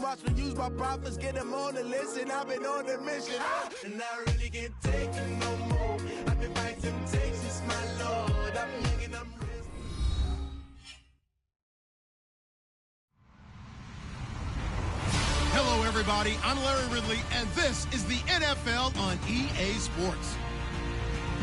watch me use my profits, get them on the list, and I've been on the mission. And I really can't take it no more. I've been fighting temptations, my Lord. I'm young and I'm real. Hello, everybody. I'm Larry Ridley, and this is the NFL on EA Sports.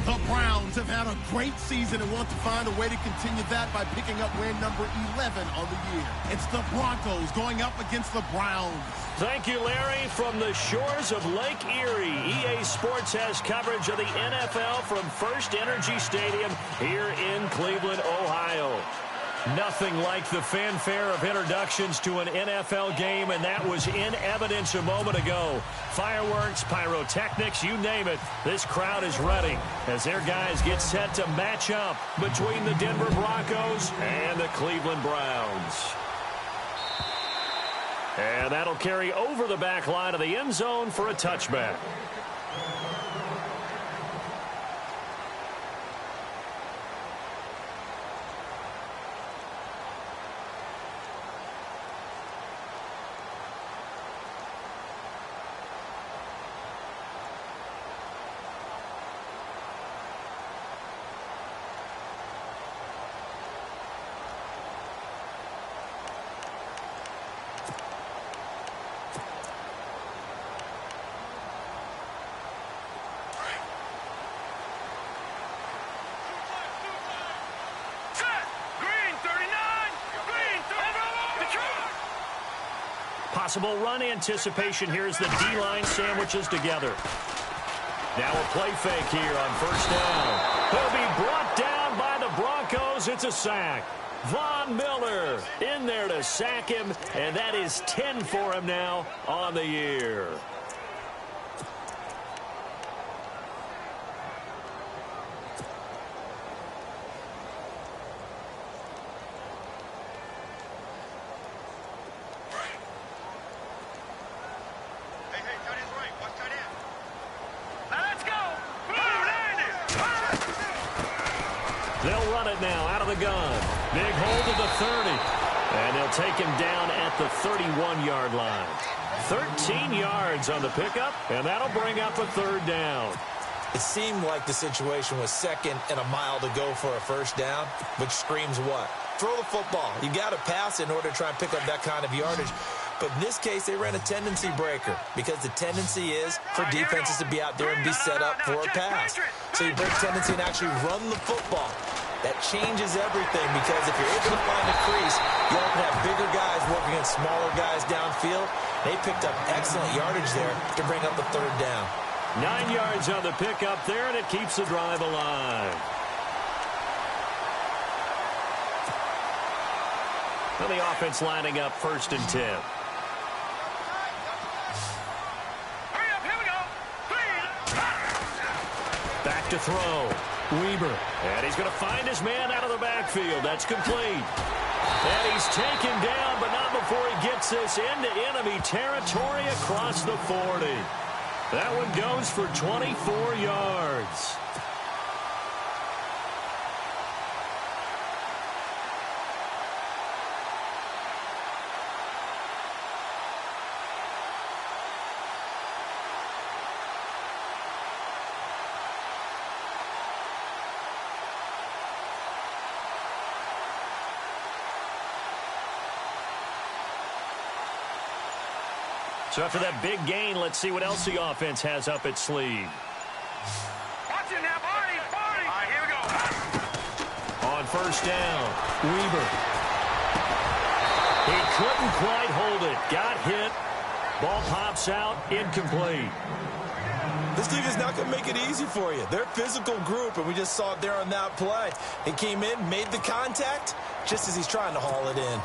The Browns have had a great season and want to find a way to continue that by picking up win number 11 on the year. It's the Broncos going up against the Browns. Thank you, Larry. From the shores of Lake Erie, EA Sports has coverage of the NFL from First Energy Stadium here in Cleveland, Ohio. Nothing like the fanfare of introductions to an NFL game, and that was in evidence a moment ago. Fireworks, pyrotechnics, you name it. This crowd is ready as their guys get set to match up between the Denver Broncos and the Cleveland Browns. And that'll carry over the back line of the end zone for a touchback. Possible run anticipation here as the D-line sandwiches together. Now a play fake here on first down. He'll be brought down by the Broncos. It's a sack. Von Miller in there to sack him, and that is 10 for him now on the year. They'll run it now out of the gun. Big hold of the 30. And they'll take him down at the 31-yard line. 13 yards on the pickup, and that'll bring up a third down. It seemed like the situation was second and a mile to go for a first down, which screams what? Throw the football. You got to pass in order to try and pick up that kind of yardage. But in this case, they ran a tendency breaker because the tendency is for defenses to be out there and be set up for a pass. So you break tendency and actually run the football. That changes everything because if you're able to find a crease, you often have bigger guys working against smaller guys downfield. They picked up excellent yardage there to bring up the third down. 9 yards on the pickup there, and it keeps the drive alive. And the offense lining up 1st and 10. Back to throw. Weber. And he's going to find his man out of the backfield. That's complete. And he's taken down, but not before he gets this into enemy territory across the 40. That one goes for 24 yards. So after that big gain, let's see what else the offense has up its sleeve. Watch it now, Barney. All right, here we go. On first down, Weber. He couldn't quite hold it. Got hit. Ball pops out, incomplete. This league is not going to make it easy for you. They're a physical group, and we just saw it there on that play. He came in, made the contact, just as he's trying to haul it in.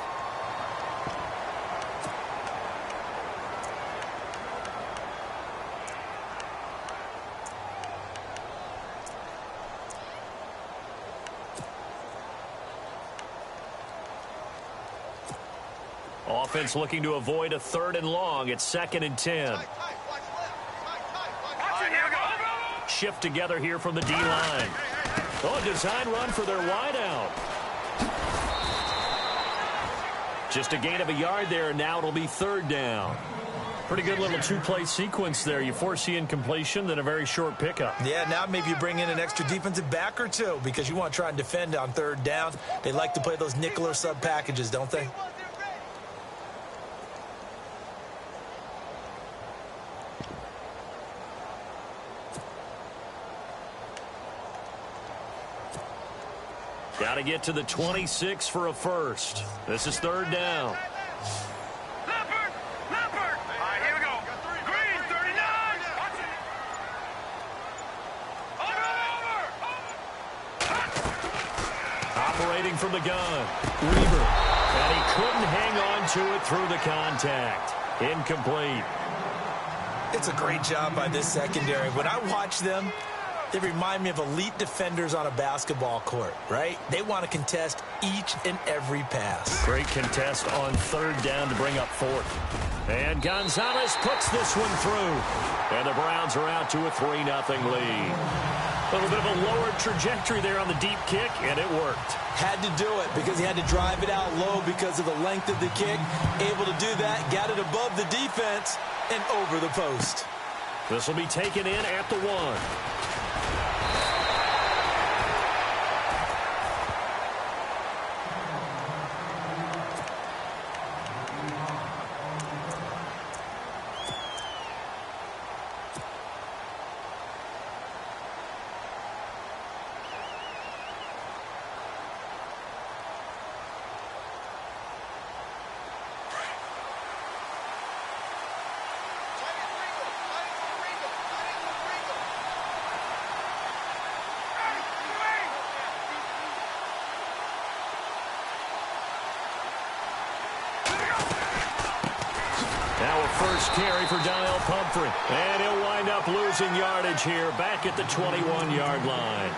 Offense looking to avoid a 3rd and long. It's 2nd and 10. Shift together here from the D-line. Oh, a design run for their wideout. Just a gain of a yard there, and now it'll be third down. Pretty good little two-play sequence there. You force the incompletion, then a very short pickup. Yeah, now maybe you bring in an extra defensive back or two because you want to try and defend on third down. They like to play those nickel or sub packages, don't they? Got to get to the 26 for a first. This is third down. Leopard! Leopard! All right, here we go. Green, 39! Over! Operating from the gun. Weaver. And he couldn't hang on to it through the contact. Incomplete. It's a great job by this secondary. When I watch them, they remind me of elite defenders on a basketball court, right? They want to contest each and every pass. Great contest on third down to bring up fourth. And Gonzalez puts this one through. And the Browns are out to a 3-0 lead. A little bit of a lower trajectory there on the deep kick, and it worked. Had to do it because he had to drive it out low because of the length of the kick. Able to do that, got it above the defense and over the post. This will be taken in at the 1. Now a first carry for Daniel Pumphrey. And he'll wind up losing yardage here back at the 21-yard line.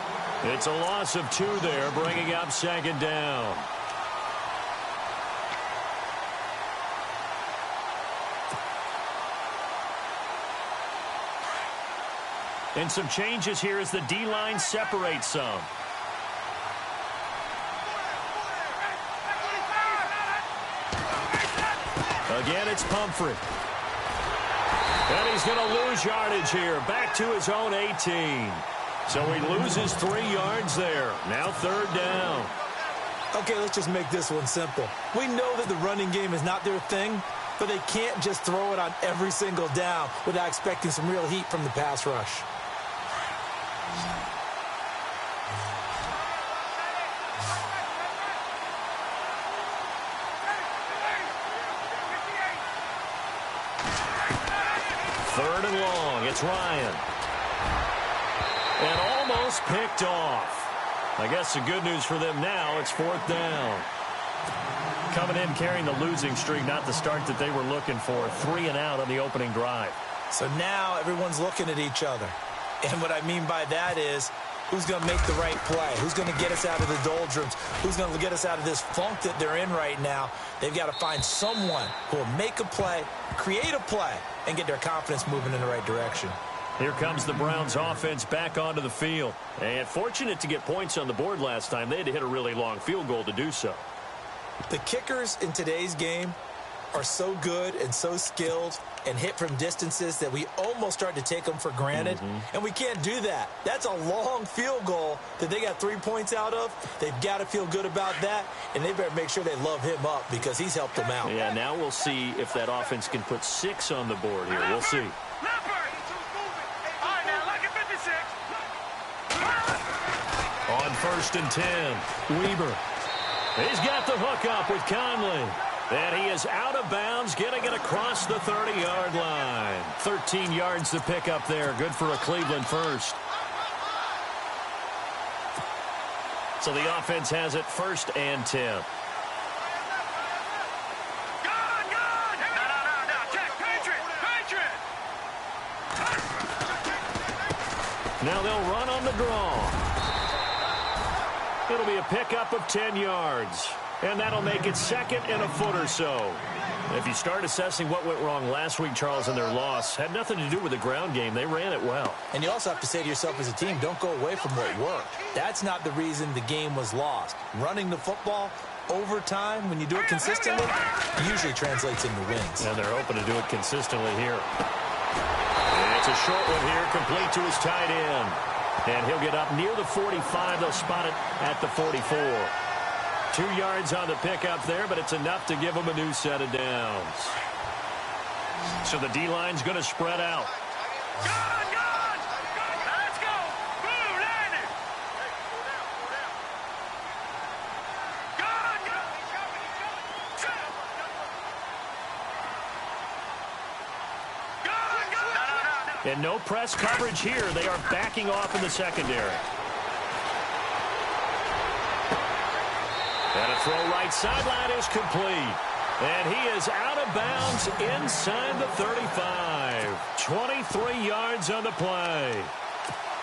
It's a loss of 2 there, bringing up second down. And some changes here as the D-line separates some. Again, it's Pumphrey. And he's going to lose yardage here. Back to his own 18. So he loses 3 yards there. Now third down. Okay, let's just make this one simple. We know that the running game is not their thing, but they can't just throw it on every single down without expecting some real heat from the pass rush. Third and long. It's Ryan. And almost picked off. I guess the good news for them now, it's fourth down. Coming in carrying the losing streak, not the start that they were looking for. 3 and out on the opening drive. So now everyone's looking at each other. And what I mean by that is, who's going to make the right play? Who's going to get us out of the doldrums? Who's going to get us out of this funk that they're in right now? They've got to find someone who will make a play, create a play, and get their confidence moving in the right direction. Here comes the Browns offense back onto the field. And fortunate to get points on the board last time. They had to hit a really long field goal to do so. The kickers in today's game are so good and so skilled and hit from distances that we almost start to take them for granted. And we can't do that. That's a long field goal that they got 3 points out of. They've got to feel good about that, and they better make sure they love him up because he's helped them out. Yeah, now we'll see if that offense can put 6 on the board here. We'll see. On first and 10, Weaver. He's got the hook up with Conley. And he is out of bounds, getting it across the 30-yard line. 13 yards to pick up there. Good for a Cleveland first. So the offense has it first and 10. Now they'll run on the draw. It'll be a pickup of 10 yards. And that'll make it second and a foot or so. If you start assessing what went wrong last week, Charles, in their loss, had nothing to do with the ground game. They ran it well. And you also have to say to yourself as a team, don't go away from what worked. That's not the reason the game was lost. Running the football over time, when you do it consistently, usually translates into wins. And they're hoping to do it consistently here. It's a short one here, complete to his tight end. And he'll get up near the 45. They'll spot it at the 44. 2 yards on the pickup there, but it's enough to give them a new set of downs. So the D-line's going to spread out. Gone! Let's go! Blue landed! Gone! No. And no press coverage here. They are backing off in the secondary. And a throw right sideline is complete. And he is out of bounds inside the 35. 23 yards on the play.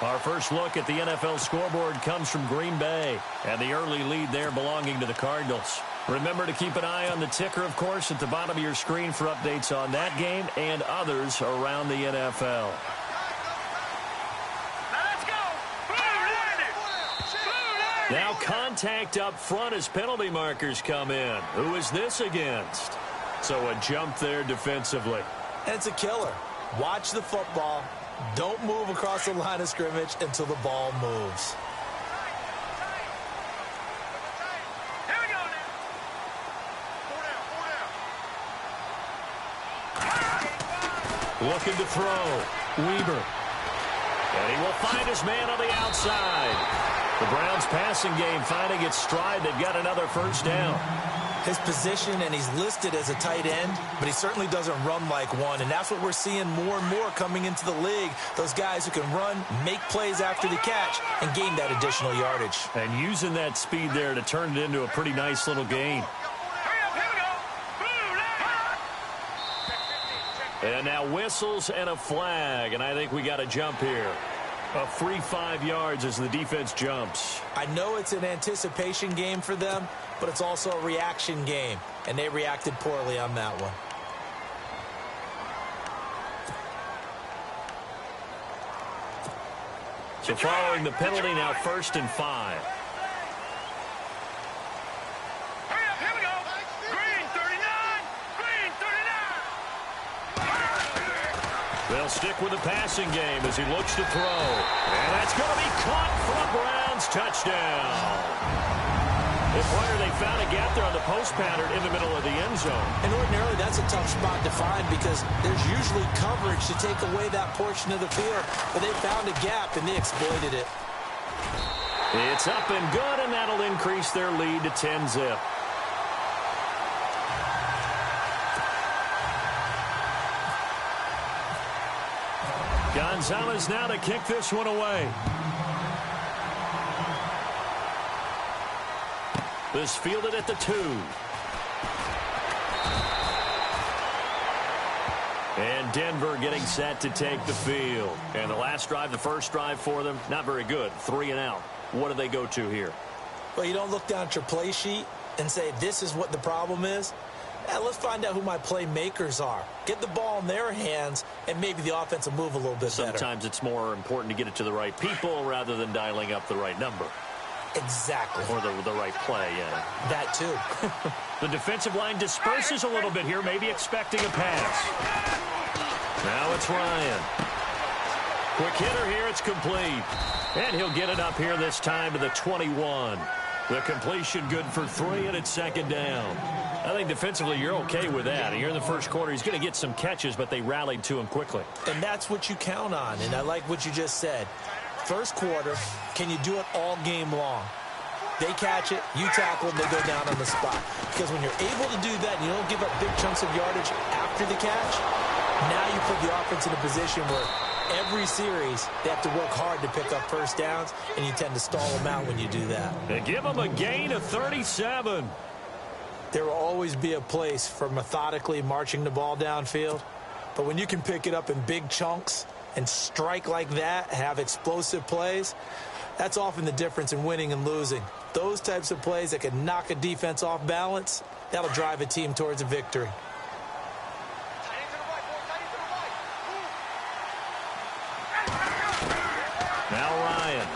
Our first look at the NFL scoreboard comes from Green Bay. And the early lead there belonging to the Cardinals. Remember to keep an eye on the ticker, of course, at the bottom of your screen for updates on that game and others around the NFL. Now contact up front as penalty markers come in. Who is this against? So a jump there defensively. And it's a killer. Watch the football. Don't move across the line of scrimmage until the ball moves. Here we go now. Looking to throw. Weaver. And he will find his man on the outside. The Browns passing game finding its stride. They've got another first down. His position, and he's listed as a tight end, but he certainly doesn't run like one, and that's what we're seeing more and more coming into the league. Those guys who can run, make plays after the catch, and gain that additional yardage. And using that speed there to turn it into a pretty nice little gain. And now whistles and a flag, and I think we got a jump here. A free 5 yards as the defense jumps. I know it's an anticipation game for them, but it's also a reaction game, and they reacted poorly on that one. So following the penalty, now 1st and 5. Here we go. Green 39. Green 39. They'll stick with the passing game as he looks to throw. And that's going to be caught for a Browns touchdown. The player, they found a gap there on the post pattern in the middle of the end zone. And ordinarily, that's a tough spot to find because there's usually coverage to take away that portion of the field. But they found a gap, and they exploited it. It's up and good, and that'll increase their lead to 10-zip. Gonzalez now to kick this one away. This fielded at the 2. And Denver getting set to take the field. And the last drive, the first drive for them, not very good. 3 and out. What do they go to here? Well, you don't look down at your play sheet and say, this is what the problem is. Let's find out who my playmakers are. Get the ball in their hands, and maybe the offense will move a little bit better. Sometimes it's more important to get it to the right people rather than dialing up the right number. Exactly. Or the right play, yeah. That too. The defensive line disperses a little bit here, maybe expecting a pass. Now it's Ryan. Quick hitter here, it's complete. And he'll get it up here this time to the 21. The completion good for 3, and it's 2nd down. I think defensively you're okay with that. Here in the first quarter, he's going to get some catches, but they rallied to him quickly. And that's what you count on, and I like what you just said. First quarter, can you do it all game long? They catch it, you tackle them, they go down on the spot. Because when you're able to do that and you don't give up big chunks of yardage after the catch, now you put the offense in a position where every series they have to work hard to pick up first downs, and you tend to stall them out when you do that. They give them a gain of 37. There will always be a place for methodically marching the ball downfield, but when you can pick it up in big chunks and strike like that, have explosive plays, that's often the difference in winning and losing. Those types of plays that can knock a defense off balance, that'll drive a team towards a victory.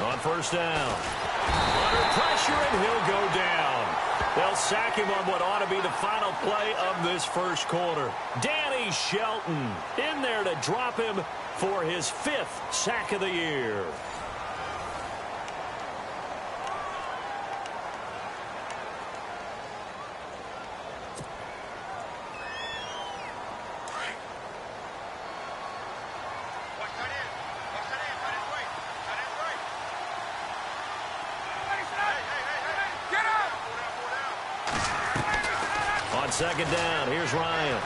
on first down. Under pressure, and he'll go down. They'll sack him on what ought to be the final play of this first quarter. Danny Shelton in there to drop him for his 5th sack of the year. On second down, here's Ryan.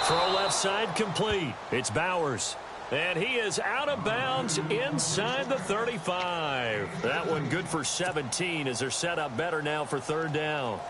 Throw left side complete. It's Bowers. And he is out of bounds inside the 35. That one good for 17 as they're set up better now for third down.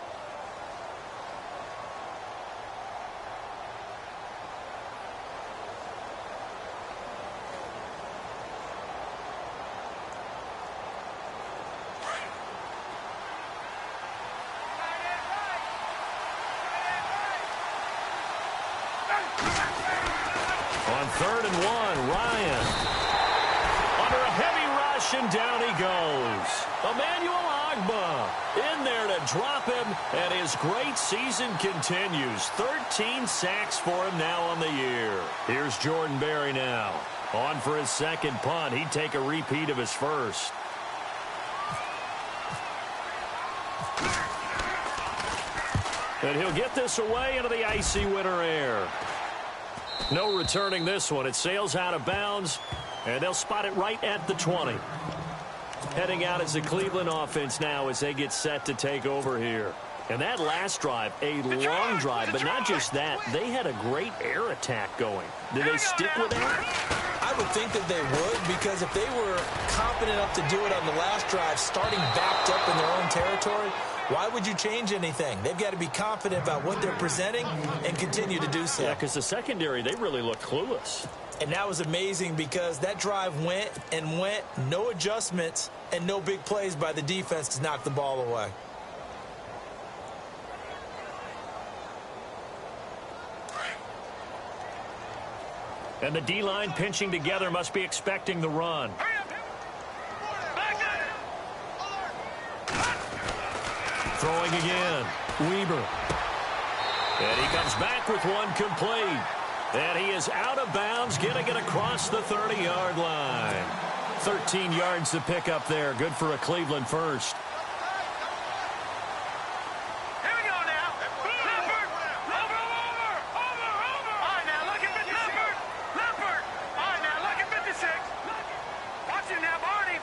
On 3rd and 1, Ryan. Under a heavy rush, and down he goes. Emmanuel Ogbah in there to drop him, and his great season continues. 13 sacks for him now on the year. Here's Jordan Berry now. On for his second punt. He'd take a repeat of his first. And he'll get this away into the icy winter air. No returning this one. It sails out of bounds, and they'll spot it right at the 20. Heading out is the Cleveland offense now as they get set to take over here. And that last drive, a long drive, but not just that. They had a great air attack going. Did they stick with that? I would think that they would, because if they were confident enough to do it on the last drive, starting backed up in their own territory, why would you change anything? They've got to be confident about what they're presenting and continue to do so. Yeah, because the secondary, they really look clueless. And that was amazing because that drive went and went, no adjustments, and no big plays by the defense to knock the ball away. And the D-line pinching together must be expecting the run. Throwing again. Weber. And he comes back with one complete. And he is out of bounds, getting it across the 30-yard line. 13 yards to pick up there. Good for a Cleveland first. Here we go now. Leopard. Over. All right, now look at Leopard. Leopard. All right, now look at 56. Watch it now, Barney.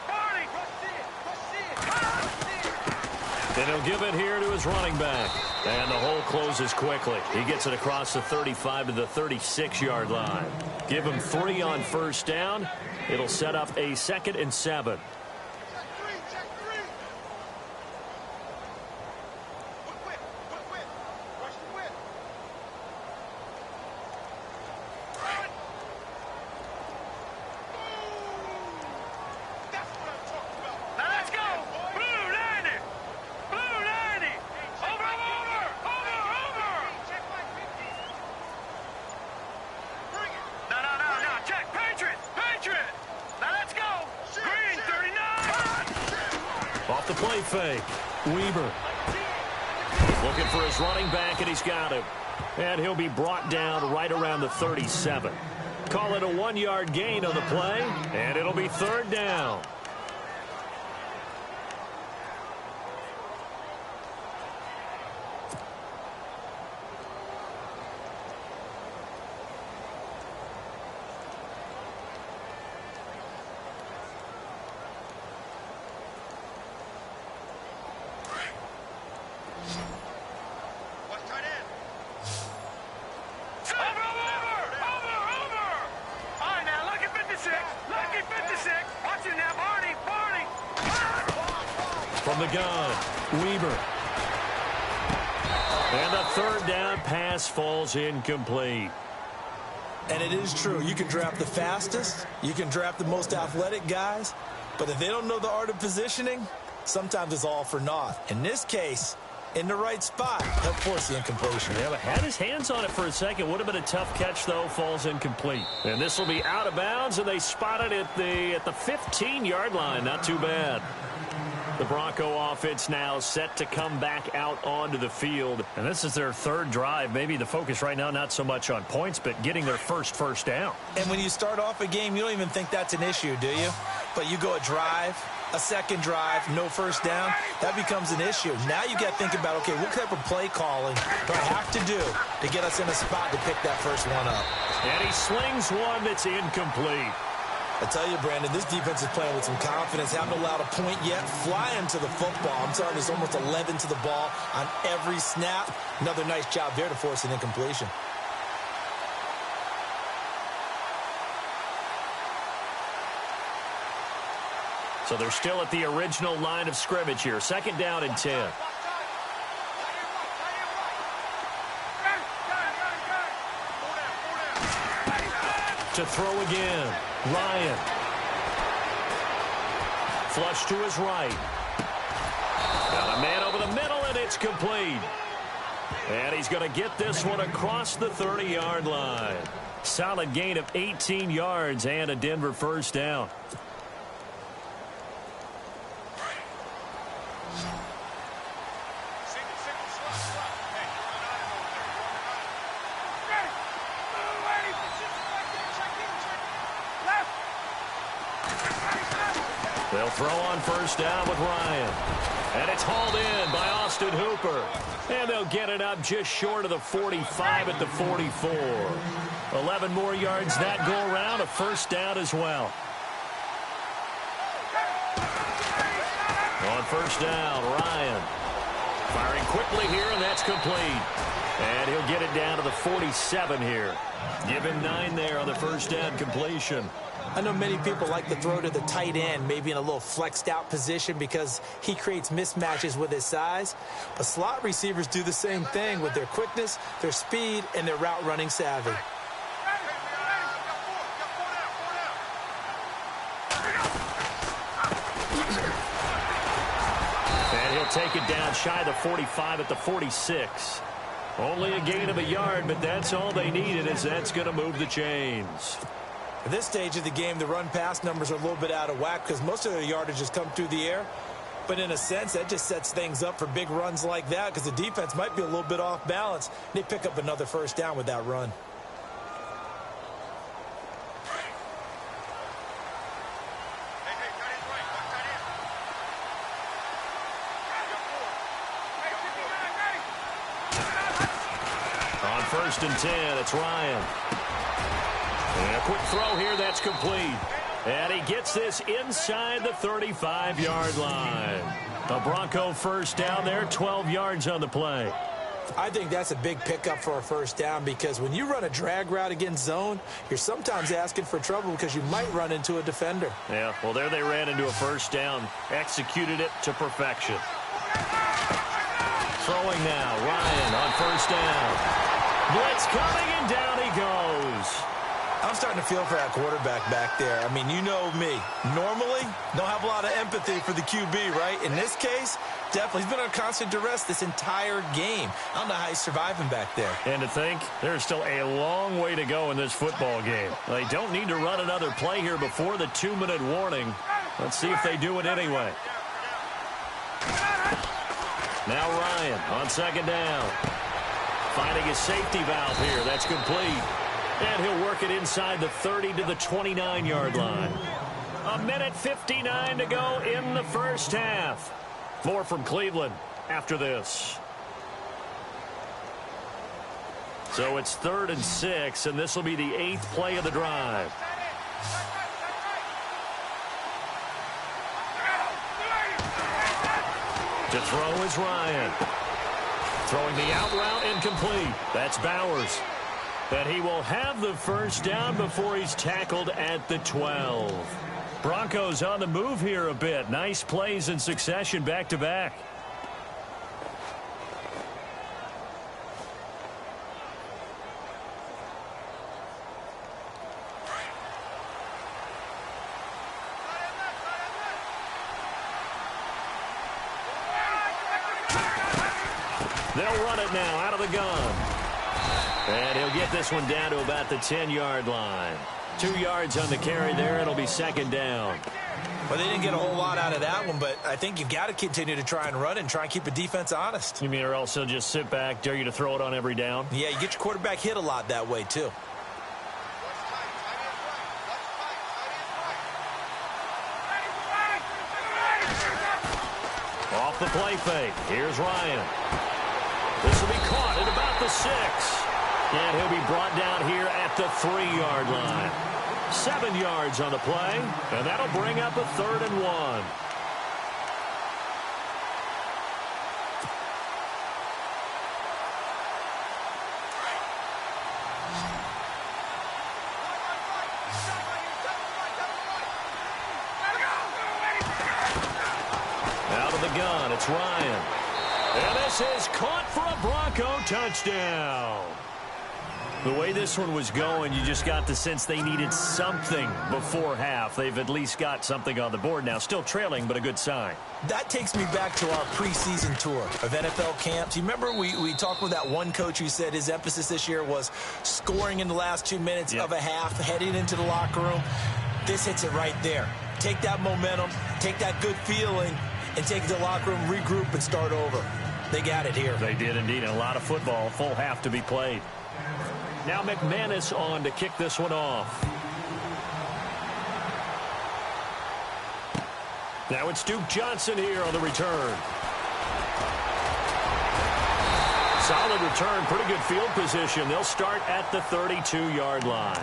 And he'll give it here to his running back. And the hole closes quickly. He gets it across the 35 to the 36-yard line. Give him 3 on first down. It'll set up a 2nd and 7. Off the play fake. Weber. Looking for his running back, and he's got him. And he'll be brought down right around the 37. Call it a 1-yard gain on the play, and it'll be 3rd down. From the gun, Weber. And the 3rd down pass falls incomplete. And it is true. You can draft the fastest. You can draft the most athletic guys. But if they don't know the art of positioning, sometimes it's all for naught. In this case, in the right spot. He'll force the incompletion. Yeah, but had his hands on it for a second. Would have been a tough catch, though. Falls incomplete. And this will be out of bounds, and they spot it at the 15-yard line. Not too bad. The Bronco offense now set to come back out onto the field. And this is their third drive. Maybe the focus right now not so much on points, but getting their first down. And when you start off a game, you don't even think that's an issue, do you? But you go a drive, a second drive, no first down, that becomes an issue. Now you got to think about, okay, what type of play calling do I have to do to get us in a spot to pick that first one up? And he slings one that's incomplete. I tell you, Brandon, this defense is playing with some confidence. Haven't allowed a point yet. Flying to the football. I'm telling you, it's almost 11 to the ball on every snap. Another nice job there to force an incompletion. So they're still at the original line of scrimmage here. 2nd down and 10. To throw again. Ryan. Flush to his right. Got a man over the middle, and it's complete. And he's going to get this one across the 30-yard line. Solid gain of 18 yards and a Denver first down. They'll throw on first down with Ryan. And it's hauled in by Austin Hooper. And they'll get it up just short of the 45 at the 44. 11 more yards that go around, a first down as well. On first down, Ryan. Firing quickly here, and that's complete. And he'll get it down to the 47 here. Give him 9 there on the first down completion. I know many people like to throw to the tight end, maybe in a little flexed out position because he creates mismatches with his size. But slot receivers do the same thing with their quickness, their speed, and their route running savvy. And he'll take it down shy of the 45 at the 46. Only a gain of a yard, but that's all they needed, as that's going to move the chains. At this stage of the game, the run-pass numbers are a little bit out of whack because most of their yardage has come through the air. But in a sense, that just sets things up for big runs like that because the defense might be a little bit off balance. They pick up another first down with that run. On 1st and 10, it's Ryan. And a quick throw here, that's complete. And he gets this inside the 35-yard line. A Bronco first down there, 12 yards on the play. I think that's a big pickup for a first down because when you run a drag route against zone, you're sometimes asking for trouble because you might run into a defender. Yeah, well, there they ran into a first down, executed it to perfection. Throwing now, Ryan on first down. Blitz coming, and down he goes. I'm starting to feel for that quarterback back there. I mean, you know me. Normally, don't have a lot of empathy for the QB, right? In this case, definitely. He's been under constant duress this entire game. I don't know how he's surviving back there. And to think, there's still a long way to go in this football game. They don't need to run another play here before the 2-minute warning. Let's see if they do it anyway. Now Ryan on 2nd down. Finding his safety valve here. That's complete. And he'll work it inside the 30 to the 29-yard line. 1:59 to go in the first half. More from Cleveland after this. So it's 3rd and 6, and this will be the 8th play of the drive. To throw is Ryan. Throwing the out route incomplete. That's Bowers. And he will have the first down before he's tackled at the 12. Broncos on the move here a bit. Nice plays in succession back-to-back. They'll run it now out of the gun. And he'll get this one down to about the 10-yard line. 2 yards on the carry there. It'll be second down. Well, they didn't get a whole lot out of that one, but I think you've got to continue to try and run and try and keep the defense honest. You mean or else they'll just sit back, dare you to throw it on every down? Yeah, you get your quarterback hit a lot that way, too. Off the play fake. Here's Ryan. This will be caught at about the 6. And he'll be brought down here at the 3-yard line. 7 yards on the play, and that'll bring up a 3rd and 1. Out of the gun, it's Ryan. And this is caught for a Bronco touchdown. The way this one was going, you just got the sense they needed something before half. They've at least got something on the board now. Still trailing, but a good sign. That takes me back to our preseason tour of NFL camps. You remember we talked with that one coach who said his emphasis this year was scoring in the last 2 minutes of a half, heading into the locker room. This hits it right there. Take that momentum, take that good feeling, and take it to the locker room, regroup, and start over. They got it here. They did indeed. And a lot of football, full half to be played. Now McManus on to kick this one off. Now it's Duke Johnson here on the return. Solid return, pretty good field position. They'll start at the 32-yard line.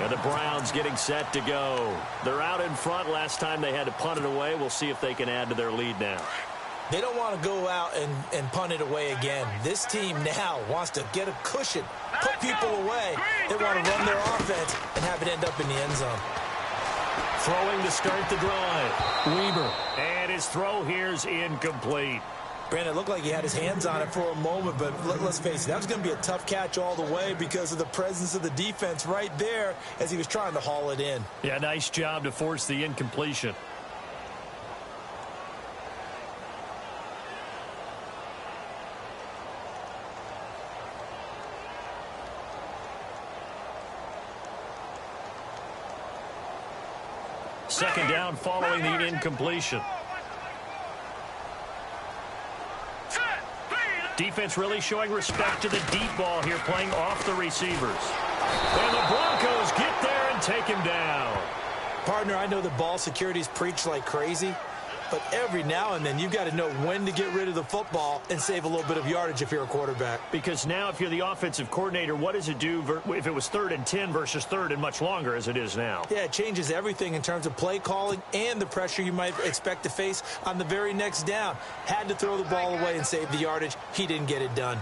And the Browns getting set to go. They're out in front. Last time they had to punt it away. We'll see if they can add to their lead now. They don't want to go out and punt it away again. This team now wants to get a cushion, put people away. They want to run their offense and have it end up in the end zone. Throwing to start the drive. Weber. And his throw here's incomplete. Brandon, it looked like he had his hands on it for a moment, but let's face it, that was going to be a tough catch all the way because of the presence of the defense right there as he was trying to haul it in. Yeah, nice job to force the incompletion. Second down following the incompletion. Defense really showing respect to the deep ball here, playing off the receivers. And the Broncos get there and take him down. Partner, I know the ball security's preached like crazy, but every now and then you've got to know when to get rid of the football and save a little bit of yardage if you're a quarterback. Because now if you're the offensive coordinator, what does it do if it was 3rd and 10 versus 3rd and much longer as it is now? Yeah, it changes everything in terms of play calling and the pressure you might expect to face on the very next down. Had to throw the ball away and save the yardage. He didn't get it done.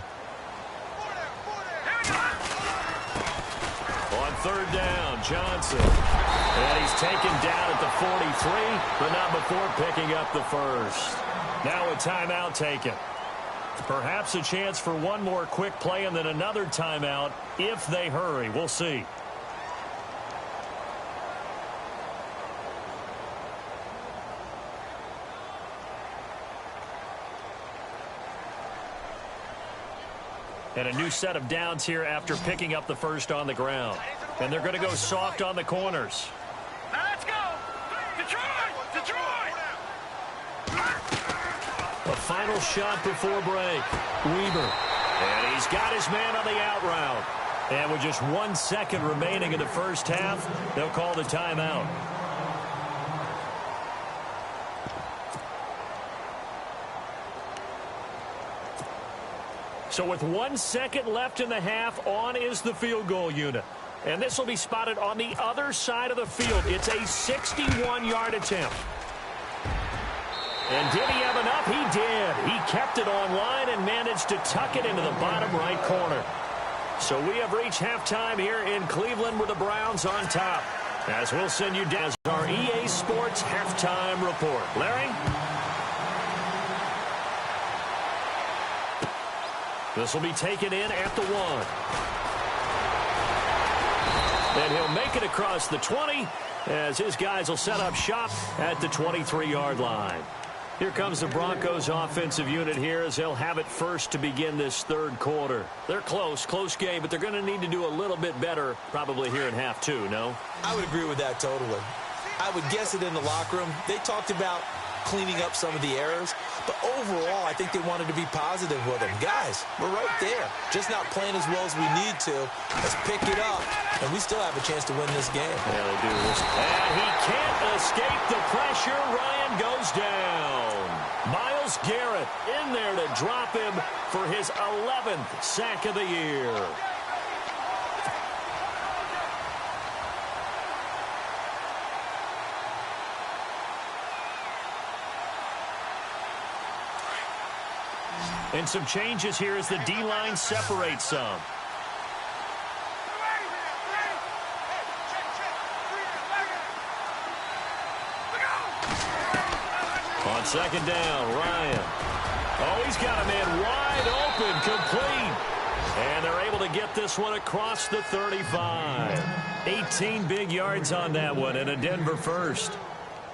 On 3rd down, Johnson. And he's taken down at the 43, but not before picking up the first. Now a timeout taken. Perhaps a chance for one more quick play and then another timeout if they hurry. We'll see. And a new set of downs here after picking up the first on the ground. And they're going to go soft on the corners. Now let's go! Detroit! Detroit! A final shot before break. Weber. And he's got his man on the out route. And with just 1 second remaining in the first half, they'll call the timeout. So with 1 second left in the half, on is the field goal unit. And this will be spotted on the other side of the field. It's a 61-yard attempt. And did he have enough? He did. He kept it on line and managed to tuck it into the bottom right corner. So we have reached halftime here in Cleveland with the Browns on top. As we'll send you down our EA Sports halftime report. Larry? This will be taken in at the 1. And he'll make it across the 20 as his guys will set up shop at the 23-yard line. Here comes the Broncos offensive unit here as they'll have it first to begin this third quarter. They're close game, but they're going to need to do a little bit better probably here in half two, no? I would agree with that totally. I would guess it in the locker room. They talked about cleaning up some of the errors, but overall, I think they wanted to be positive with them. Guys, we're right there. Just not playing as well as we need to. Let's pick it up, and we still have a chance to win this game. Yeah, they do. And he can't escape the pressure. Ryan goes down. Myles Garrett in there to drop him for his 11th sack of the year. And some changes here as the D-line separates some. On second down, Ryan. Oh, he's got a man wide open, complete. And they're able to get this one across the 35. 18 big yards on that one and a Denver first.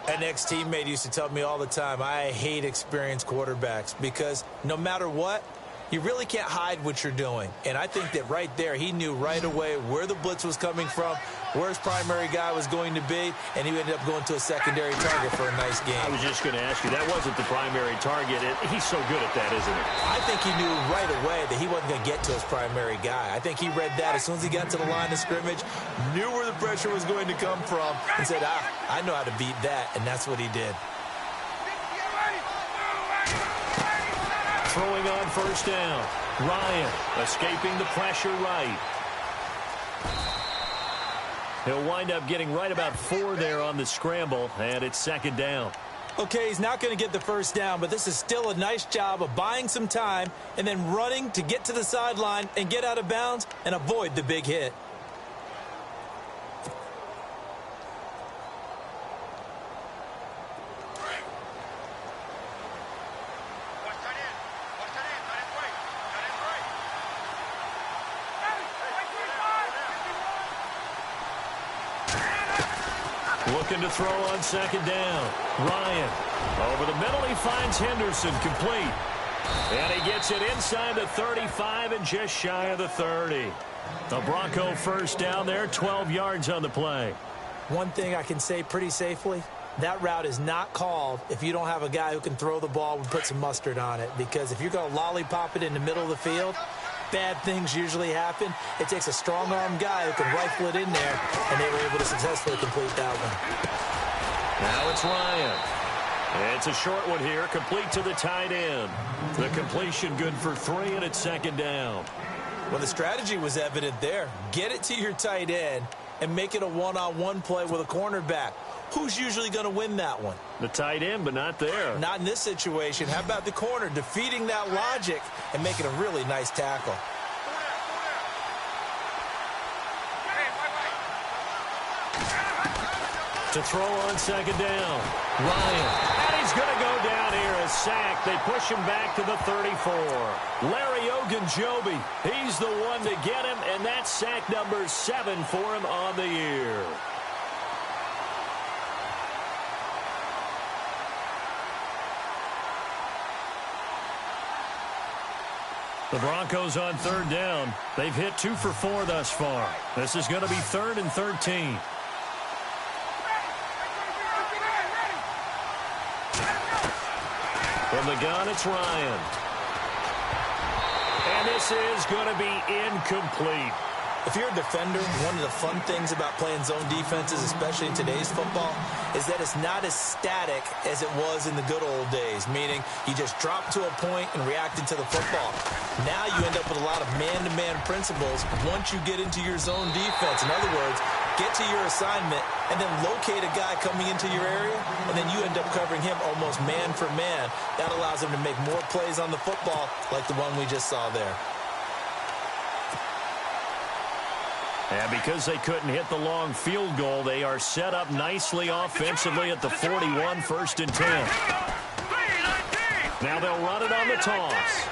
An ex-teammate used to tell me all the time, I hate experienced quarterbacks because no matter what, you really can't hide what you're doing. And I think that right there, he knew right away where the blitz was coming from, where his primary guy was going to be, and he ended up going to a secondary target for a nice game. I was just going to ask you, that wasn't the primary target. He's so good at that, isn't he? I think he knew right away that he wasn't going to get to his primary guy. I think he read that as soon as he got to the line of scrimmage, knew where the pressure was going to come from, and said, I know how to beat that, and that's what he did. Throwing on first down. Ryan escaping the pressure right. He'll wind up getting right about 4 there on the scramble, and it's second down. Okay, he's not going to get the first down, but this is still a nice job of buying some time and then running to get to the sideline and get out of bounds and avoid the big hit. Looking to throw on second down. Ryan over the middle. He finds Henderson complete. And he gets it inside the 35 and just shy of the 30. The Bronco first down there, 12 yards on the play. One thing I can say pretty safely, that route is not called if you don't have a guy who can throw the ball and put some mustard on it. Because if you're going to lollipop it in the middle of the field, bad things usually happen. It takes a strong-arm guy who can rifle it in there, and they were able to successfully complete that one. Now it's Ryan. It's a short one here, complete to the tight end. The completion good for 3, and it's second down. Well, the strategy was evident there. Get it to your tight end and make it a one-on-one play with a cornerback. Who's usually going to win that one? The tight end, but not there. Not in this situation. How about the corner defeating that logic and making a really nice tackle? To throw on second down, Ryan. And he's going to go down here, a sack. They push him back to the 34. Larry Ogunjobi, he's the one to get him, and that's sack number 7 for him on the year. The Broncos on third down. They've hit 2 for 4 thus far. This is going to be 3rd and 13. From the gun, it's Ryan. And this is going to be incomplete. If you're a defender, one of the fun things about playing zone defenses, especially in today's football, is that it's not as static as it was in the good old days, meaning you just drop to a point and reacted to the football. Now you end up with a lot of man-to-man principles once you get into your zone defense. In other words, get to your assignment and then locate a guy coming into your area, and then you end up covering him almost man for man. That allows him to make more plays on the football like the one we just saw there. And because they couldn't hit the long field goal, they are set up nicely offensively at the 41, 1st and 10. Now they'll run it on the toss.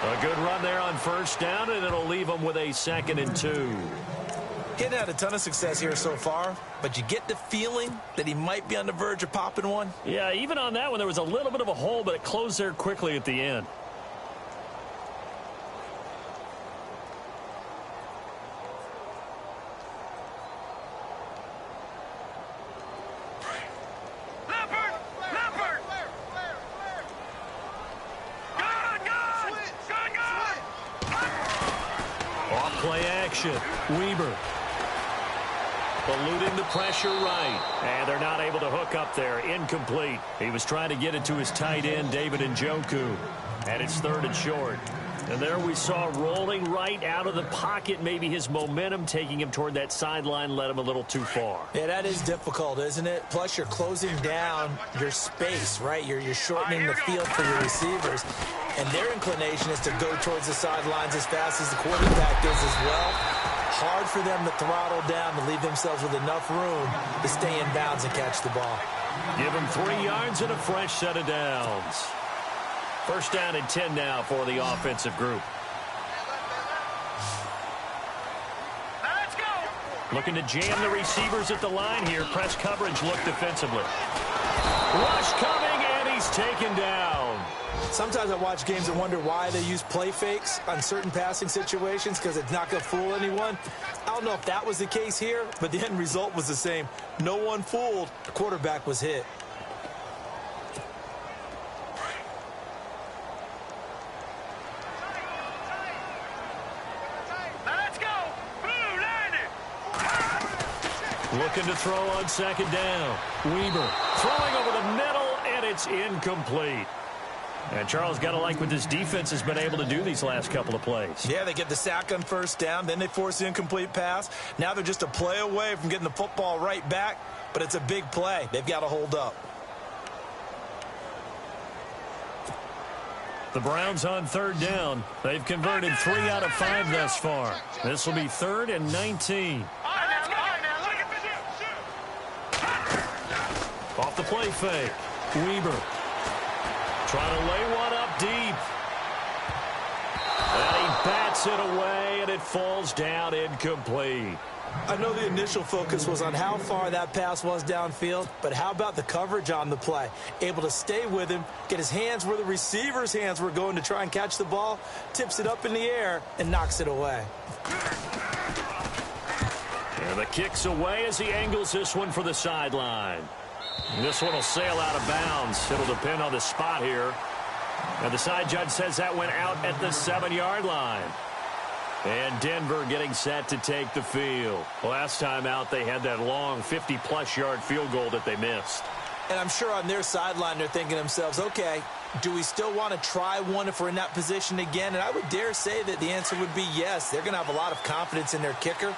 A good run there on first down, and it'll leave them with a 2nd and 2. He hadn't had a ton of success here so far, but you get the feeling that he might be on the verge of popping one. Yeah, even on that one, there was a little bit of a hole, but it closed there quickly at the end. Play action. Weber. Eluding the pressure right. And they're not able to hook up there. Incomplete. He was trying to get it to his tight end, David Njoku. And it's 3rd and short. And there we saw rolling right out of the pocket. Maybe his momentum taking him toward that sideline led him a little too far. Yeah, that is difficult, isn't it? Plus, you're closing down your space, right? You're shortening the field for your receivers. And their inclination is to go towards the sidelines as fast as the quarterback is as well. Hard for them to throttle down to leave themselves with enough room to stay in bounds and catch the ball. Give him 3 yards and a fresh set of downs. 1st down and 10 now for the offensive group. Let's go. Looking to jam the receivers at the line here. Press coverage look defensively. Rush coming, and he's taken down. Sometimes I watch games and wonder why they use play fakes on certain passing situations, because it's not going to fool anyone. I don't know if that was the case here, but the end result was the same. No one fooled. The quarterback was hit. Let's go. Blue landed. Looking to throw on 2nd down. Weber throwing over the middle, and it's incomplete. And Charles, got to like what this defense has been able to do these last couple of plays. Yeah, they get the sack on 1st down, then they force the incomplete pass. Now they're just a play away from getting the football right back, but it's a big play. They've got to hold up. The Browns on 3rd down. They've converted 3 out of 5 thus far. This will be 3rd and 19. Off the play fake. Weber. Trying to lay one up deep. And he bats it away, and it falls down incomplete. I know the initial focus was on how far that pass was downfield, but how about the coverage on the play? Able to stay with him, get his hands where the receiver's hands were going to try and catch the ball, tips it up in the air, and knocks it away. And the kick's away as he angles this one for the sideline. This one will sail out of bounds. It'll depend on the spot here. And the side judge says that went out at the 7-yard line. And Denver getting set to take the field. Last time out, they had that long 50-plus yard field goal that they missed. And I'm sure on their sideline, they're thinking to themselves, okay, do we still want to try one if we're in that position again? And I would dare say that the answer would be yes. They're going to have a lot of confidence in their kicker.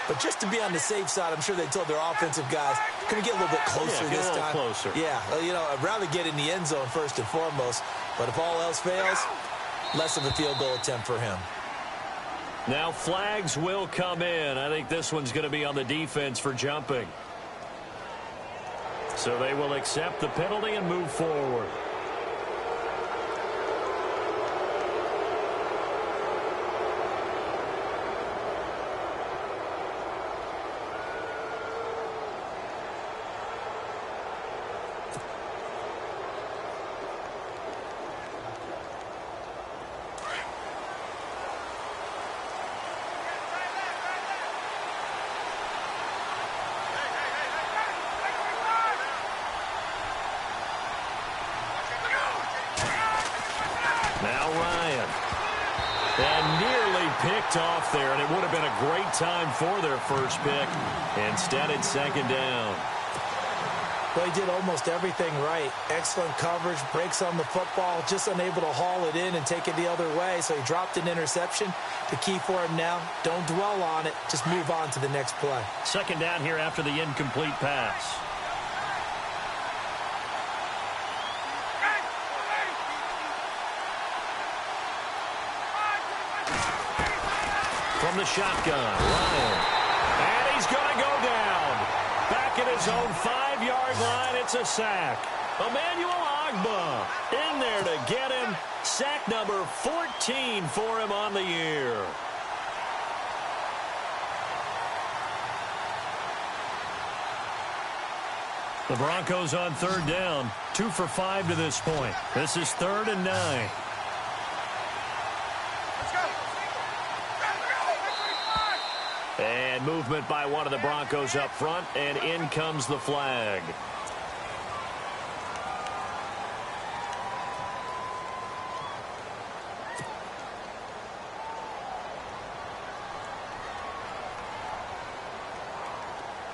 But just to be on the safe side, I'm sure they told their offensive guys, can we get a little bit closer this time? Closer. Yeah, well, you know, I'd rather get in the end zone first and foremost. But if all else fails, less of a field goal attempt for him. Now flags will come in. I think this one's going to be on the defense for jumping. So they will accept the penalty and move forward. Now Ryan. And nearly picked off there, and it would have been a great time for their first pick. Instead, it's 2nd down. Well, he did almost everything right. Excellent coverage, breaks on the football, just unable to haul it in and take it the other way, so he dropped an interception. The key for him now, don't dwell on it, just move on to the next play. 2nd down here after the incomplete pass. From the shotgun, Ryan. And he's going to go down. Back at his own 5-yard line, it's a sack. Emmanuel Ogbah in there to get him. Sack number 14 for him on the year. The Broncos on third down, 2 for 5 to this point. This is 3rd and 9. And movement by one of the Broncos up front, and in comes the flag.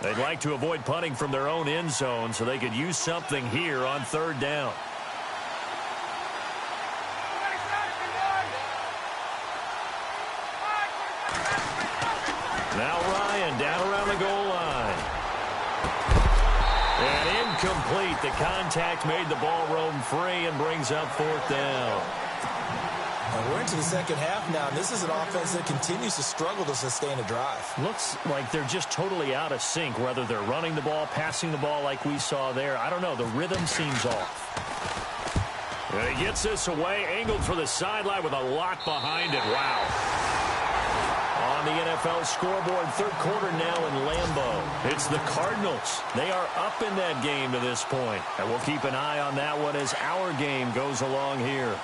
They'd like to avoid punting from their own end zone so they could use something here on third down. Now Ryan down around the goal line. And incomplete. The contact made the ball roam free and brings up 4th down. And we're into the second half now, and this is an offense that continues to struggle to sustain a drive. Looks like they're just totally out of sync, whether they're running the ball, passing the ball like we saw there. I don't know. The rhythm seems off. And he gets this away, angled for the sideline with a lot behind it. Wow. On the NFL scoreboard, 3rd quarter now in Lambeau. It's the Cardinals. They are up in that game to this point. And we'll keep an eye on that one as our game goes along here.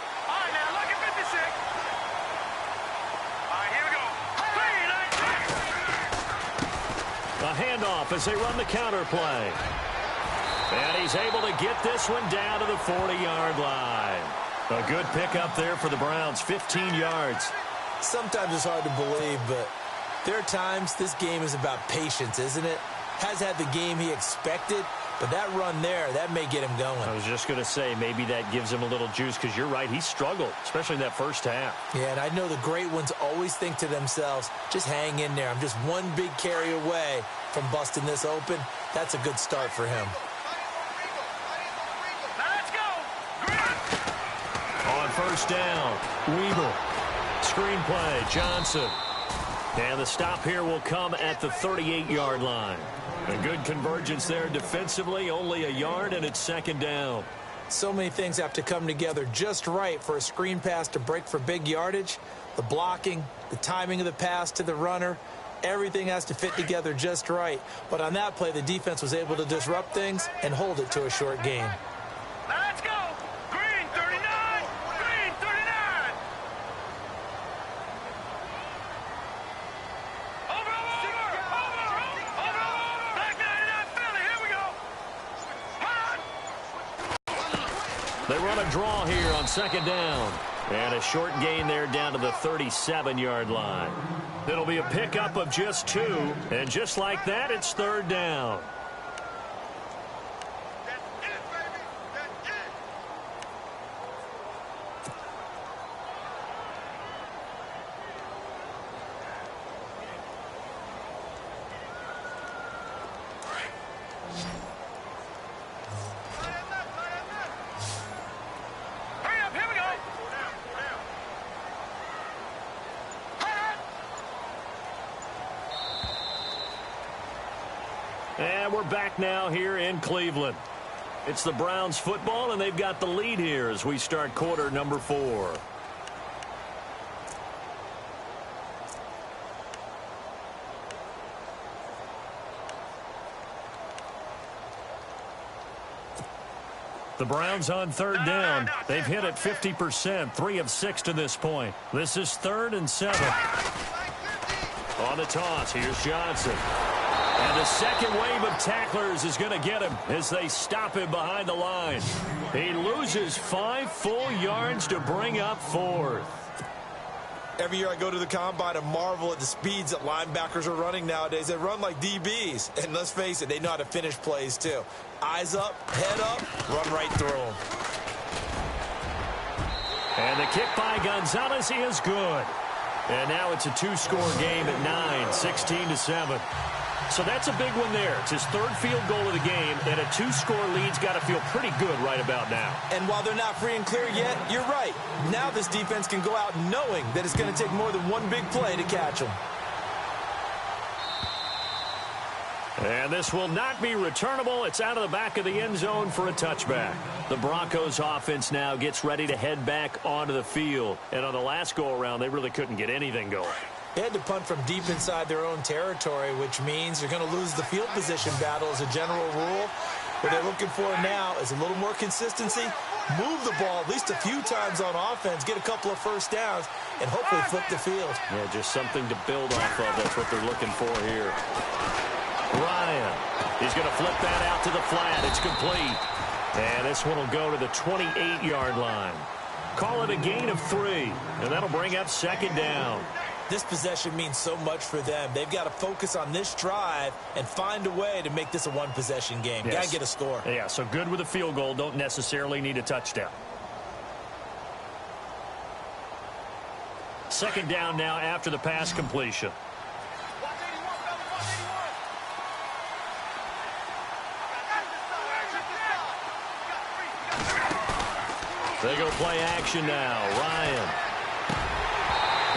A handoff as they run the counter play. And he's able to get this one down to the 40-yard line. A good pickup there for the Browns, 15 yards. Sometimes it's hard to believe, but there are times this game is about patience, isn't it? Has had the game he expected, but that run there, that may get him going. I was just going to say, maybe that gives him a little juice, because you're right, he struggled, especially in that first half. Yeah, and I know the great ones always think to themselves, just hang in there. I'm just one big carry away from busting this open. That's a good start for him. Let's go! On first down, Weaver. Screenplay, Johnson. And the stop here will come at the 38-yard line. A good convergence there defensively, only a yard, and it's 2nd down. So many things have to come together just right for a screen pass to break for big yardage. The blocking, the timing of the pass to the runner, everything has to fit together just right. But on that play, the defense was able to disrupt things and hold it to a short gain. Let's go! Green 39! Green 39! Over! Black 99 Philly, here we go! Hot! They run a draw here on 2nd down. And a short gain there down to the 37-yard line. It'll be a pickup of just 2. And just like that, it's 3rd down. And we're back now here in Cleveland. It's the Browns football, and they've got the lead here as we start quarter number 4. The Browns on 3rd down. They've hit it 50%, 3 of 6 to this point. This is 3rd and 7. On the toss, here's Johnson. And the second wave of tacklers is going to get him as they stop him behind the line. He loses 5 full yards to bring up 4th. Every year I go to the combine and marvel at the speeds that linebackers are running nowadays. They run like DBs. And let's face it, they know how to finish plays too. Eyes up, head up, run right through them. And the kick by Gonzalez is good. And now it's a 2-score game at 9, 16-7. So that's a big one there. It's his 3rd field goal of the game, and a 2-score lead's got to feel pretty good right about now. And while they're not free and clear yet, you're right. Now this defense can go out knowing that it's going to take more than one big play to catch them. And this will not be returnable. It's out of the back of the end zone for a touchback. The Broncos offense now gets ready to head back onto the field. And on the last go-around, they really couldn't get anything going. They had to punt from deep inside their own territory, which means you're going to lose the field position battle as a general rule. What they're looking for now is a little more consistency, move the ball at least a few times on offense, get a couple of first downs, and hopefully flip the field. Yeah, just something to build off of. That's what they're looking for here. Ryan, he's going to flip that out to the flat. It's complete. And this one will go to the 28-yard line. Call it a gain of 3, and that'll bring up second down. This possession means so much for them. They've got to focus on this drive and find a way to make this a one-possession game. Yes. Got to get a score. Yeah, so good with a field goal. Don't necessarily need a touchdown. Second down now after the pass completion. They go play action now. Ryan.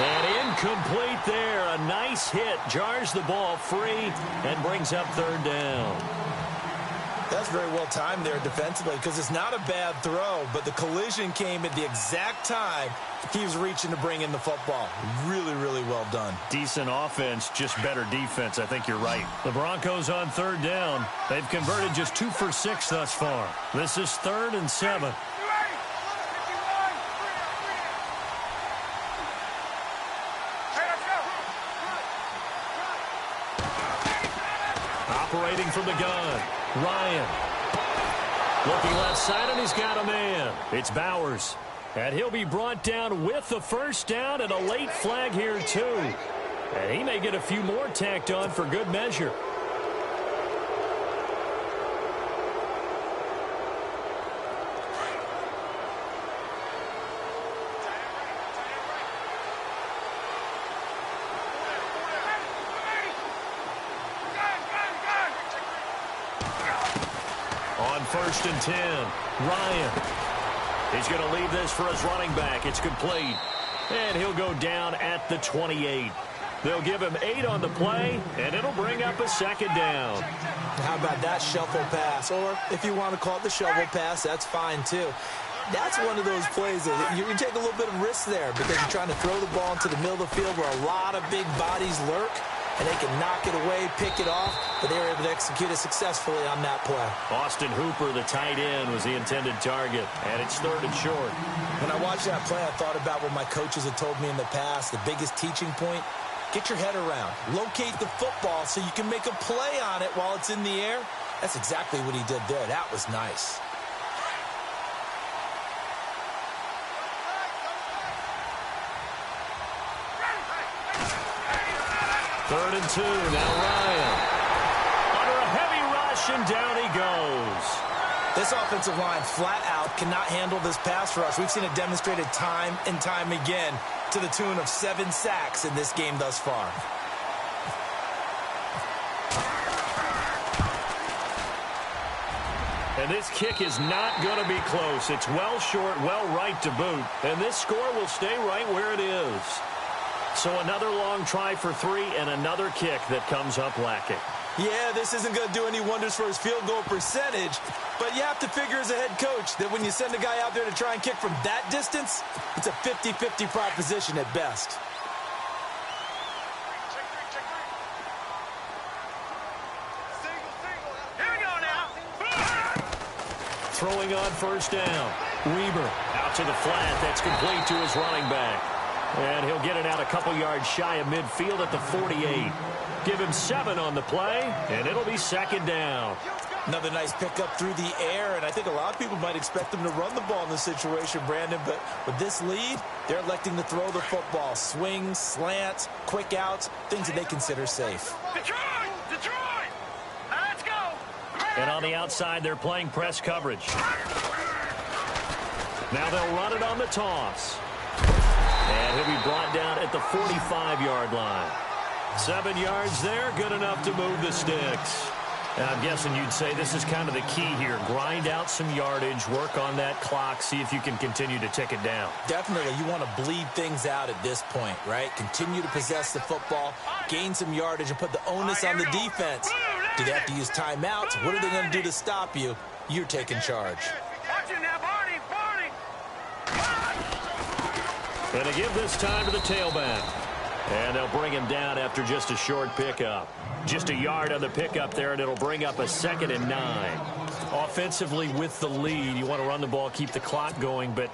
And incomplete there. A nice hit. Jars the ball free and brings up third down. That's very well timed there defensively because it's not a bad throw, but the collision came at the exact time he was reaching to bring in the football. Really, really well done. Decent offense, just better defense. I think you're right. The Broncos on third down. They've converted just 2 for 6 thus far. This is 3rd and 7. Operating from the gun. Ryan. Looking left side, and he's got a man. It's Bowers. And he'll be brought down with the first down and a late flag here, too. And he may get a few more tacked on for good measure. On 1st and 10, Ryan. He's going to leave this for his running back. It's complete. And he'll go down at the 28. They'll give him 8 on the play, and it'll bring up a second down. How about that shuffle pass? Or if you want to call it the shovel pass, that's fine too. That's one of those plays that you take a little bit of risk there because you're trying to throw the ball into the middle of the field where a lot of big bodies lurk. And they can knock it away, pick it off, but they were able to execute it successfully on that play. Austin Hooper, the tight end, was the intended target, and it's 3rd and short. When I watched that play, I thought about what my coaches had told me in the past. The biggest teaching point, get your head around. Locate the football so you can make a play on it while it's in the air. That's exactly what he did there. That was nice. Third and 2, now Ryan. Under a heavy rush, and down he goes. This offensive line flat out cannot handle this pass rush. We've seen it demonstrated time and time again to the tune of 7 sacks in this game thus far. And this kick is not going to be close. It's well short, well right to boot. And this score will stay right where it is. So another long try for 3 and another kick that comes up lacking. Yeah, this isn't going to do any wonders for his field goal percentage, but you have to figure as a head coach that when you send a guy out there to try and kick from that distance, it's a 50-50 proposition at best. Here we go now. Throwing on first down. Weber out to the flat. That's complete to his running back. And he'll get it out a couple yards shy of midfield at the 48. Give him 7 on the play, and it'll be second down. Another nice pickup through the air, and I think a lot of people might expect them to run the ball in this situation, Brandon, but with this lead, they're electing to throw the football. Swings, slants, quick outs, things that they consider safe. Detroit! Detroit! Now let's go! And on the outside, they're playing press coverage. Now they'll run it on the toss. And he'll be brought down at the 45-yard line. 7 yards there, good enough to move the sticks. And I'm guessing you'd say this is kind of the key here. Grind out some yardage, work on that clock, see if you can continue to tick it down. Definitely, you want to bleed things out at this point, right? Continue to possess the football, gain some yardage, and put the onus on the defense. Do they have to use timeouts? What are they going to do to stop you? You're taking charge. Watch it now, Barney! Barney! And to give this time to the tailback. And they'll bring him down after just a short pickup. Just a yard on the pickup there, and it'll bring up a 2nd and 9. Offensively with the lead, you want to run the ball, keep the clock going, but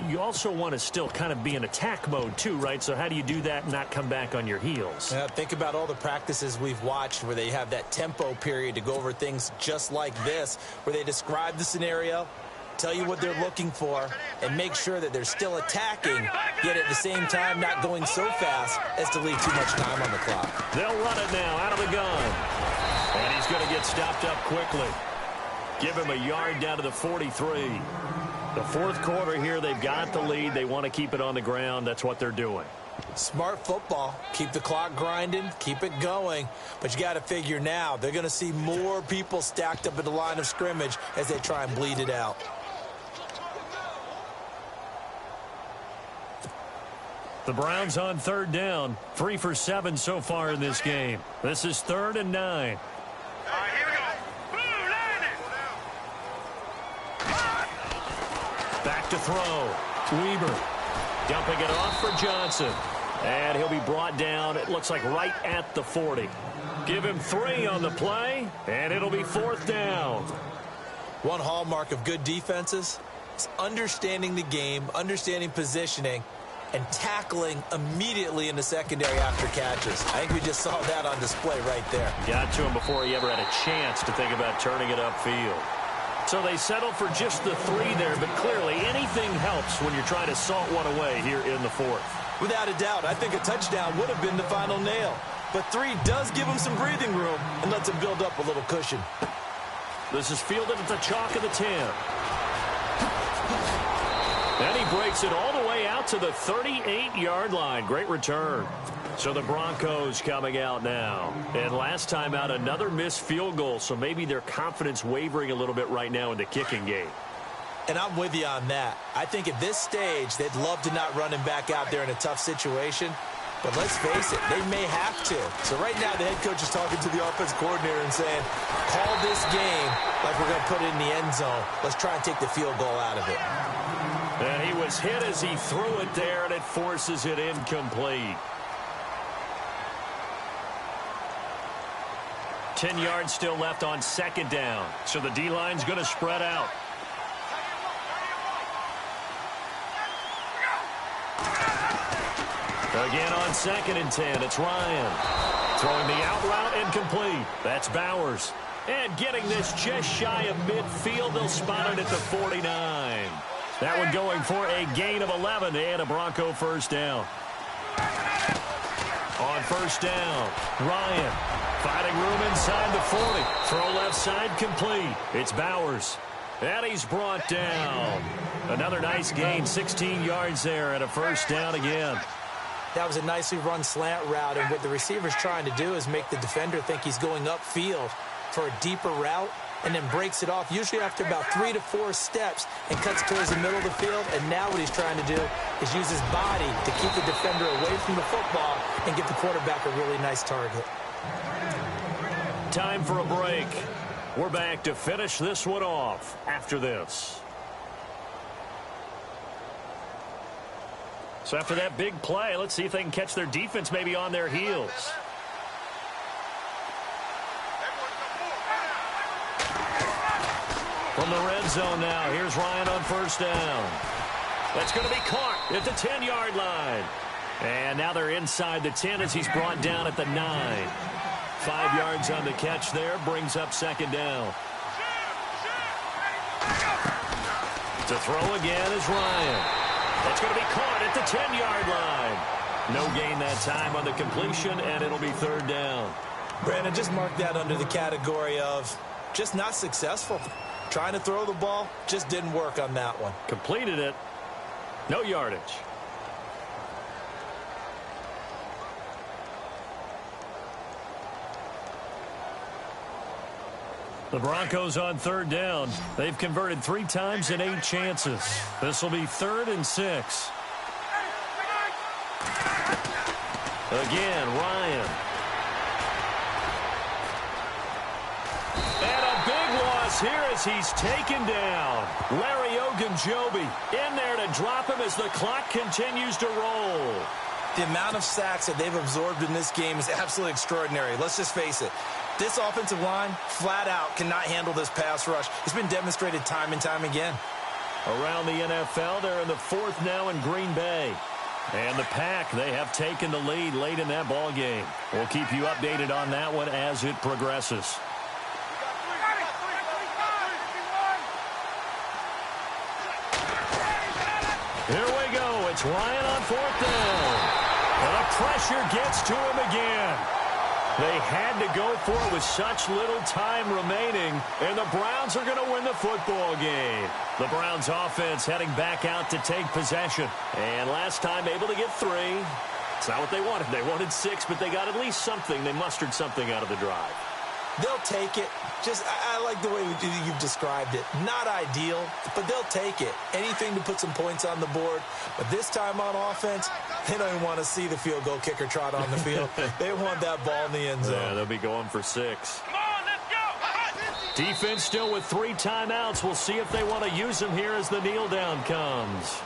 you also want to still kind of be in attack mode too, right? So how do you do that and not come back on your heels? Yeah, think about all the practices we've watched where they have that tempo period to go over things just like this, where they describe the scenario, tell you what they're looking for, and make sure that they're still attacking, yet at the same time not going so fast as to leave too much time on the clock. They'll run it now out of the gun. And he's going to get stopped up quickly. Give him a yard down to the 43. The fourth quarter here, they've got the lead. They want to keep it on the ground. That's what they're doing. Smart football. Keep the clock grinding. Keep it going. But you got to figure now they're going to see more people stacked up at the line of scrimmage as they try and bleed it out. The Browns on 3rd down. 3 for 7 so far in this game. This is 3rd and 9. All right, here we go. Blue, line it. Back to throw. Weaver dumping it off for Johnson. And he'll be brought down, it looks like right at the 40. Give him 3 on the play, and it'll be 4th down. One hallmark of good defenses is understanding the game, understanding positioning, and tackling immediately in the secondary after catches. I think we just saw that on display right there. Got to him before he ever had a chance to think about turning it upfield. So they settle for just the 3 there, but clearly anything helps when you're trying to salt one away here in the 4th. Without a doubt, I think a touchdown would have been the final nail. But 3 does give him some breathing room and lets him build up a little cushion. This is fielded at the chalk of the 10. And he breaks it all the way out to the 38-yard line. Great return. So the Broncos coming out now. And last time out, another missed field goal, so maybe their confidence wavering a little bit right now in the kicking game. And I'm with you on that. I think at this stage, they'd love to not run him back out there in a tough situation. But let's face it, they may have to. So right now, the head coach is talking to the offensive coordinator and saying, call this game like we're going to put it in the end zone. Let's try and take the field goal out of it. And he was hit as he threw it there, and it forces it incomplete. 10 yards still left on 2nd down. So the D-line's going to spread out. Again on 2nd and 10, it's Ryan. Throwing the out route incomplete. That's Bowers. And getting this just shy of midfield, they'll spot it at the 49. That one going for a gain of 11 and a Bronco first down. On first down, Ryan finding room inside the 40. Throw left side complete. It's Bowers. And he's brought down. Another nice gain, 16 yards there and a first down again. That was a nicely run slant route, and what the receiver's trying to do is make the defender think he's going upfield for a deeper route, and then breaks it off, usually after about 3 to 4 steps, and cuts towards the middle of the field. And now what he's trying to do is use his body to keep the defender away from the football and give the quarterback a really nice target. Time for a break. We're back to finish this one off after this. So after that big play, let's see if they can catch their defense maybe on their heels. From the red zone now, here's Ryan on first down. That's going to be caught at the 10-yard line. And now they're inside the 10 as he's brought down at the 9. 5 yards on the catch there, brings up 2nd down. To throw again is Ryan. That's going to be caught at the 10-yard line. No gain that time on the completion, and it'll be 3rd down. Brandon, just mark that under the category of just not successful. Trying to throw the ball, just didn't work on that one. Completed it. No yardage. The Broncos on 3rd down. They've converted 3 times in 8 chances. This will be 3rd and 6. Again, Ryan. And a big loss here as he's taken down. Larry Ogunjobi in there to drop him as the clock continues to roll. The amount of sacks that they've absorbed in this game is absolutely extraordinary. Let's just face it. This offensive line, flat out, cannot handle this pass rush. It's been demonstrated time and time again. Around the NFL, they're in the fourth now in Green Bay. And the Pack, they have taken the lead late in that ball game. We'll keep you updated on that one as it progresses. Here we go. It's Ryan on fourth down. And the pressure gets to him again. They had to go for it with such little time remaining, and the Browns are going to win the football game. The Browns offense heading back out to take possession. And last time able to get 3. It's not what they wanted. They wanted 6, but they got at least something. They mustered something out of the drive. They'll take it. I like the way you've described it. Not ideal, but they'll take it. Anything to put some points on the board. But this time on offense, they don't even want to see the field goal kicker trot on the field. They want that ball in the end zone. Yeah, they'll be going for 6. Come on, let's go. Defense still with 3 timeouts. We'll see if they want to use them here as the kneel down comes.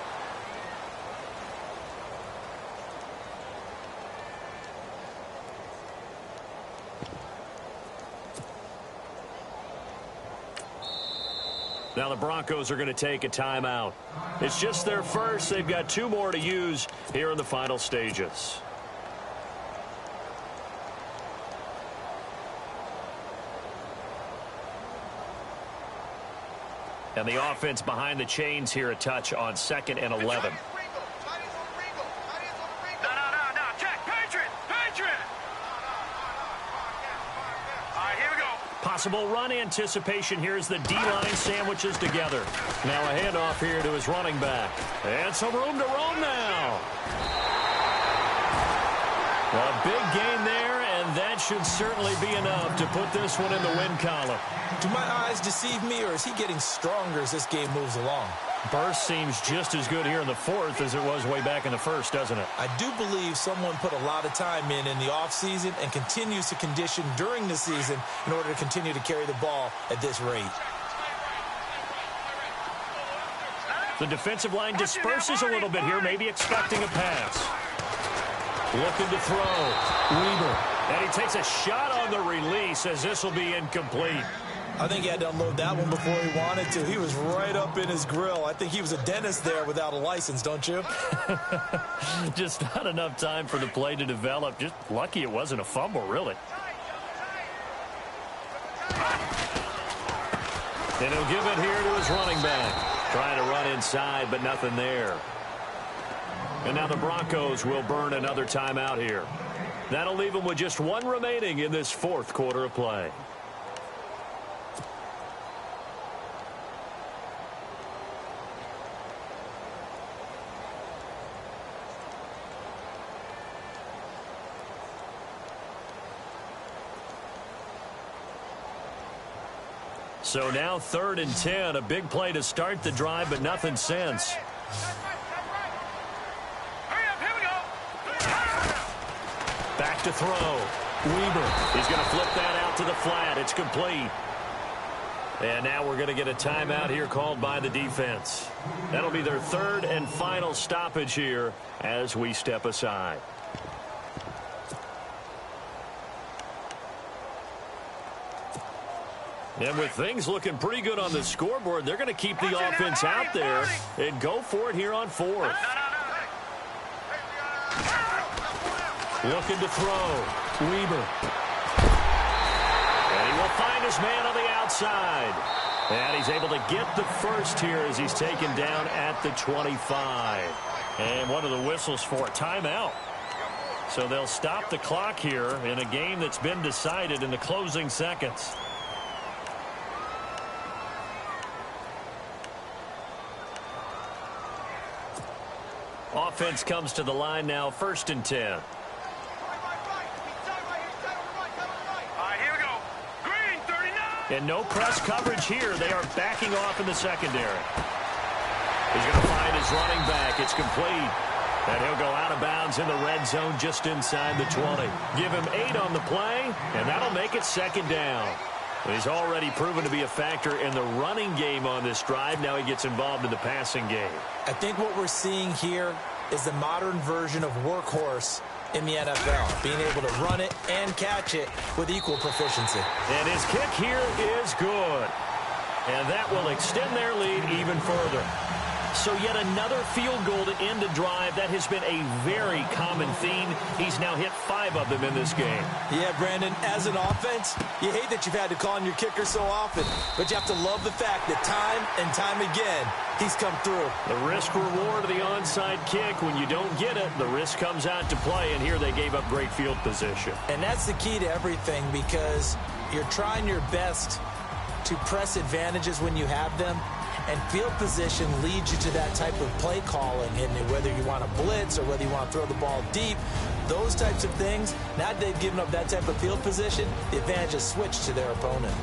Now the Broncos are going to take a timeout. It's just their first. They've got 2 more to use here in the final stages. And the offense behind the chains here a touch on 2nd and 11. Possible run anticipation here as the D-line sandwiches together. Now a handoff here to his running back. And some room to roam now. A big gain there, and that should certainly be enough to put this one in the win column. Do my eyes deceive me, or is he getting stronger as this game moves along? Burst seems just as good here in the fourth as it was way back in the first, doesn't it? I do believe someone put a lot of time in the offseason and continues to condition during the season in order to continue to carry the ball at this rate. The defensive line disperses a little bit here, maybe expecting a pass. Looking to throw. Weber. And he takes a shot on the release as this will be incomplete. I think he had to unload that one before he wanted to. He was right up in his grill. I think he was a dentist there without a license, don't you? Just not enough time for the play to develop. Just lucky it wasn't a fumble, really. And he'll give it here to his running back. Trying to run inside, but nothing there. And now the Broncos will burn another timeout here. That'll leave them with just 1 remaining in this fourth quarter of play. So now 3rd and 10. A big play to start the drive, but nothing since. Back to throw. Weber. He's going to flip that out to the flat. It's complete. And now we're going to get a timeout here called by the defense. That'll be their 3rd and final stoppage here as we step aside. And with things looking pretty good on the scoreboard, they're going to keep the offense out there and go for it here on 4th. Looking to throw. Weber. And he will find his man on the outside. And he's able to get the first here as he's taken down at the 25. And one of the whistles for a timeout. So they'll stop the clock here in a game that's been decided in the closing seconds. Offense comes to the line now, 1st and 10. All right, here we go. Green, 39. And no press coverage here. They are backing off in the secondary. He's going to find his running back. It's complete. And he'll go out of bounds in the red zone just inside the 20. Give him 8 on the play, and that'll make it 2nd down. He's already proven to be a factor in the running game on this drive. Now he gets involved in the passing game. I think what we're seeing here is the modern version of workhorse in the NFL, being able to run it and catch it with equal proficiency. And his kick here is good. And that will extend their lead even further. So yet another field goal to end a drive. That has been a very common theme. He's now hit 5 of them in this game. Yeah, Brandon, as an offense, you hate that you've had to call on your kicker so often, but you have to love the fact that time and time again, he's come through. The risk reward of the onside kick. When you don't get it, the risk comes out to play, and here they gave up great field position. And that's the key to everything, because you're trying your best to press advantages when you have them. And field position leads you to that type of play calling, and whether you want to blitz or whether you want to throw the ball deep, those types of things, now that they've given up that type of field position, the advantage is switched to their opponent.